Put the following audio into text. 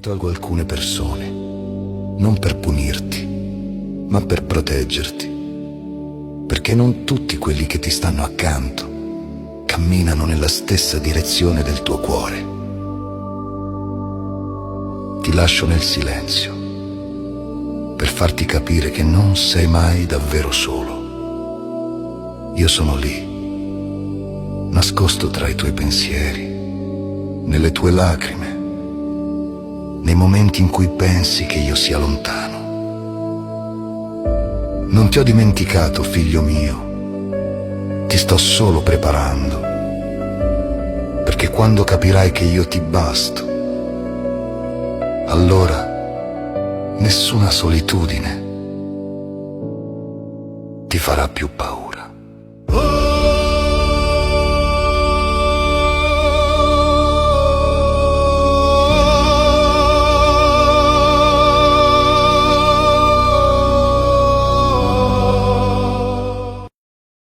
tolgo alcune persone, non per punirti, ma per proteggerti, perché non tutti quelli che ti stanno accanto camminano nella stessa direzione del tuo cuore. Ti lascio nel silenzio per farti capire che non sei mai davvero solo. Io sono lì, nascosto tra i tuoi pensieri, nelle tue lacrime, nei momenti in cui pensi che io sia lontano. Non ti ho dimenticato, figlio mio, ti sto solo preparando, perché quando capirai che io ti basto, allora nessuna solitudine ti farà più paura.